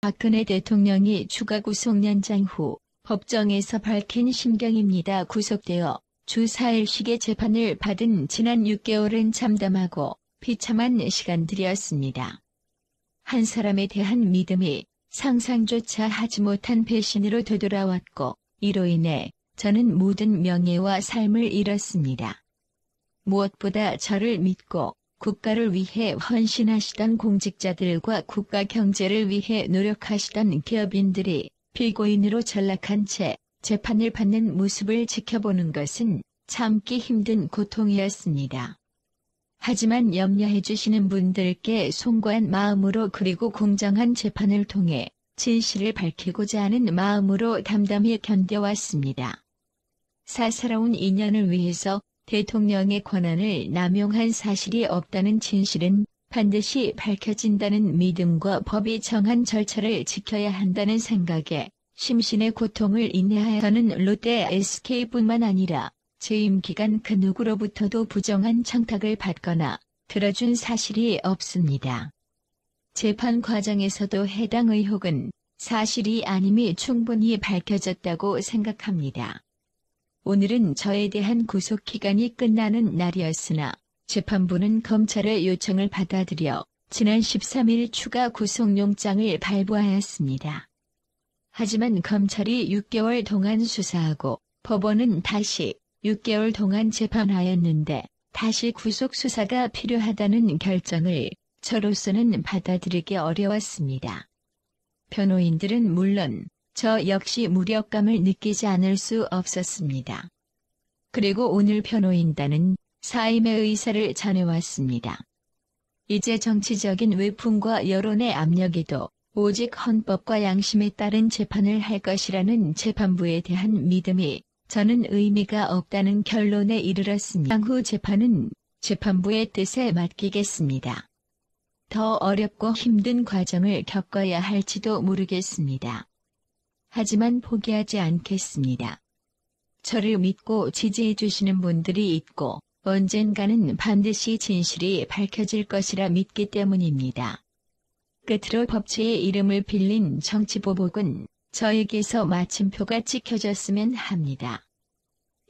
박근혜 대통령이 추가 구속 연장 후 법정에서 밝힌 심경입니다. 구속되어 주 4일씩의 재판을 받은 지난 6개월은 참담하고 비참한 시간들이었습니다. 한 사람에 대한 믿음이 상상조차 하지 못한 배신으로 되돌아왔고 이로 인해 저는 모든 명예와 삶을 잃었습니다. 무엇보다 저를 믿고 국가를 위해 헌신하시던 공직자들과 국가 경제를 위해 노력하시던 기업인들이 피고인으로 전락한 채 재판을 받는 모습을 지켜보는 것은 참기 힘든 고통이었습니다. 하지만 염려해 주시는 분들께 송구한 마음으로 그리고 공정한 재판을 통해 진실을 밝히고자 하는 마음으로 담담히 견뎌왔습니다. 사사로운 인연을 위해서 대통령의 권한을 남용한 사실이 없다는 진실은 반드시 밝혀진다는 믿음과 법이 정한 절차를 지켜야 한다는 생각에 심신의 고통을 인내하여 저는 롯데 SK뿐만 아니라 재임 기간 그 누구로부터도 부정한 청탁을 받거나 들어준 사실이 없습니다. 재판 과정에서도 해당 의혹은 사실이 아님이 충분히 밝혀졌다고 생각합니다. 오늘은 저에 대한 구속기간이 끝나는 날이었으나 재판부는 검찰의 요청을 받아들여 지난 13일 추가 구속영장을 발부하였습니다. 하지만 검찰이 6개월 동안 수사하고 법원은 다시 6개월 동안 재판하였는데 다시 구속수사가 필요하다는 결정을 저로서는 받아들이기 어려웠습니다. 변호인들은 물론 저 역시 무력감을 느끼지 않을 수 없었습니다. 그리고 오늘 변호인단은 사임의 의사를 전해왔습니다. 이제 정치적인 외풍과 여론의 압력에도 오직 헌법과 양심에 따른 재판을 할 것이라는 재판부에 대한 믿음이 저는 의미가 없다는 결론에 이르렀습니다. 향후 재판은 재판부의 뜻에 맡기겠습니다. 더 어렵고 힘든 과정을 겪어야 할지도 모르겠습니다. 하지만 포기하지 않겠습니다. 저를 믿고 지지해 주시는 분들이 있고 언젠가는 반드시 진실이 밝혀질 것이라 믿기 때문입니다. 끝으로 법치의 이름을 빌린 정치보복은 저에게서 마침표가 찍혀졌으면 합니다.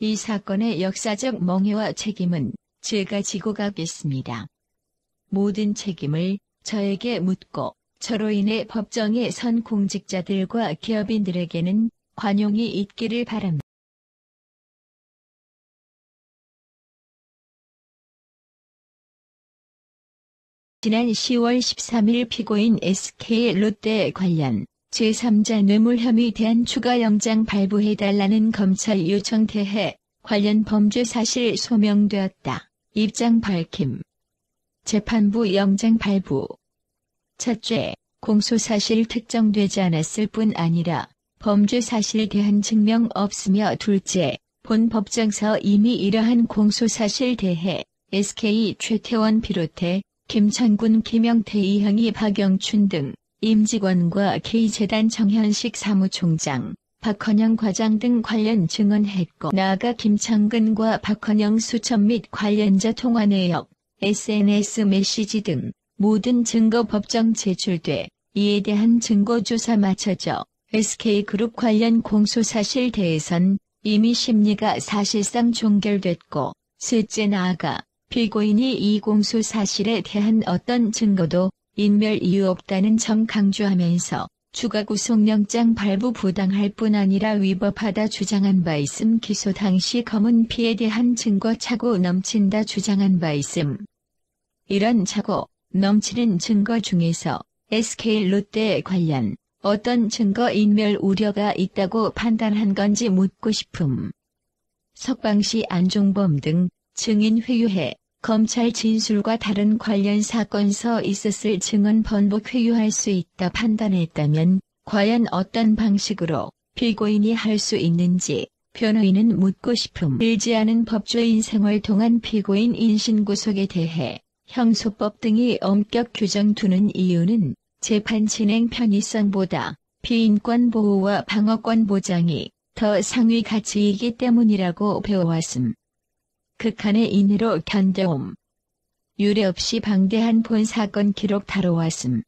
이 사건의 역사적 멍해와 책임은 제가 지고 가겠습니다. 모든 책임을 저에게 묻고 저로 인해 법정에 선 공직자들과 기업인들에게는 관용이 있기를 바랍니다. 지난 10월 13일 피고인 SK 롯데 관련 제3자 뇌물 혐의 대한 추가 영장 발부해달라는 검찰 요청 대해 관련 범죄 사실 소명되었다. 입장 밝힘. 재판부 영장 발부. 첫째, 공소사실 특정되지 않았을 뿐 아니라 범죄 사실 대한 증명 없으며 둘째, 본 법정서 이미 이러한 공소사실 대해 SK 최태원 비롯해 김천군, 김영태, 이형희, 박영춘 등 임직원과 K재단 정현식 사무총장, 박헌영 과장 등 관련 증언했고 나아가 김창근과 박헌영 수첩 및 관련자 통화 내역, SNS 메시지 등 모든 증거 법정 제출돼 이에 대한 증거조사 마쳐져 SK그룹 관련 공소사실 대해선 이미 심리가 사실상 종결됐고 셋째 나아가 피고인이 이 공소사실에 대한 어떤 증거도 인멸 이유 없다는 점 강조하면서 추가 구속영장 발부 부당할 뿐 아니라 위법하다 주장한 바 있음 기소 당시 검은 피에 대한 증거 차고 넘친다 주장한 바 있음. 이런 차고 넘치는 증거 중에서 SK 롯데 관련 어떤 증거 인멸 우려가 있다고 판단한 건지 묻고 싶음. 석방시 안종범 등 증인 회유해 검찰 진술과 다른 관련 사건서 있었을 증언 번복 회유할 수 있다 판단했다면 과연 어떤 방식으로 피고인이 할 수 있는지 변호인은 묻고 싶음. 길지 않은 법조인 생활 동안 피고인 인신구속에 대해 형소법 등이 엄격 규정 두는 이유는 재판 진행 편의성보다 피인권 보호와 방어권 보장이 더 상위 가치이기 때문이라고 배워왔음. 극한의 인내로 견뎌옴. 유례 없이 방대한 본 사건 기록 다뤄왔음.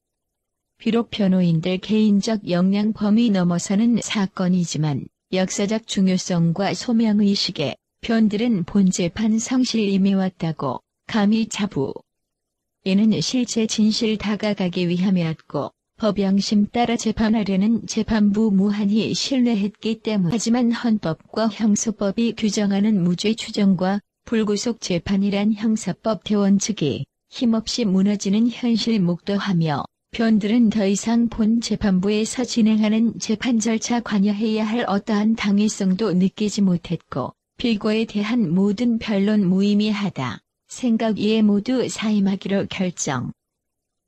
비록 변호인들 개인적 역량 범위 넘어서는 사건이지만 역사적 중요성과 소명의식에 변들은 본재판 성실 임해왔다고 감히 자부. 이는 실제 진실 다가가기 위함이었고 법영심 따라 재판하려는 재판부 무한히 신뢰했기 때문. 하지만 헌법과 형소법이 규정하는 무죄 추정과 불구속 재판이란 형사법 대원칙이 힘없이 무너지는 현실 목도하며 변들은 더 이상 본 재판부에서 진행하는 재판 절차 관여해야 할 어떠한 당위성도 느끼지 못했고 피고에 대한 모든 변론 무의미하다 생각이에 모두 사임하기로 결정.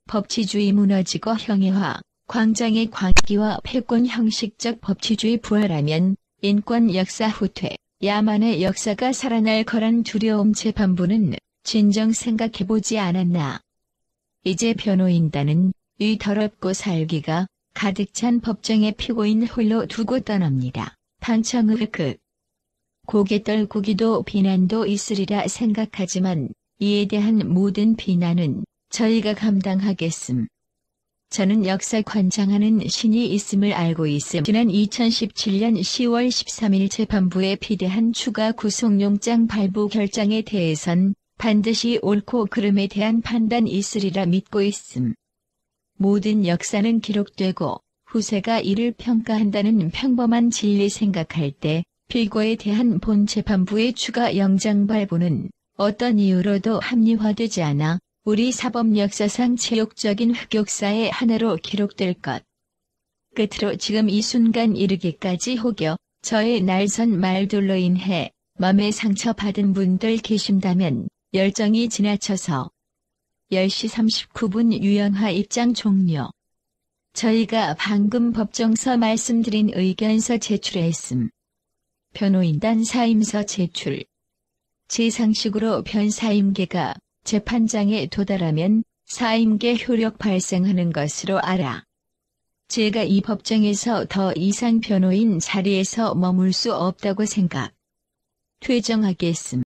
법치주의 무너지고 형해화, 광장의 광기와 패권 형식적 법치주의 부활하면 인권 역사 후퇴, 야만의 역사가 살아날 거란 두려움. 재판부는 진정 생각해보지 않았나. 이제 변호인단은 이 더럽고 살기가 가득 찬 법정의 피고인 홀로 두고 떠납니다. 판청의 극. 고개 떨구기도 비난도 있으리라 생각하지만 이에 대한 모든 비난은 저희가 감당하겠음. 저는 역사 관장하는 신이 있음을 알고 있음. 지난 2017년 10월 13일 재판부의 비대한 추가 구속영장 발부 결정에 대해선 반드시 옳고 그름에 대한 판단이 있으리라 믿고 있음. 모든 역사는 기록되고 후세가 이를 평가한다는 평범한 진리 생각할 때 피고에 대한 본 재판부의 추가 영장 발부는 어떤 이유로도 합리화되지 않아 우리 사법 역사상 체육적인 흑역사의 하나로 기록될 것. 끝으로 지금 이 순간 이르기까지 혹여 저의 날선 말들로 인해 마음에 상처받은 분들 계신다면 열정이 지나쳐서 10시 39분 유영하 입장 종료. 저희가 방금 법정서 말씀드린 의견서 제출했음. 변호인단 사임서 제출. 제 상식으로 변사임계가 재판장에 도달하면 사임계 효력 발생하는 것으로 알아. 제가 이 법정에서 더 이상 변호인 자리에서 머물 수 없다고 생각. 퇴정하겠음.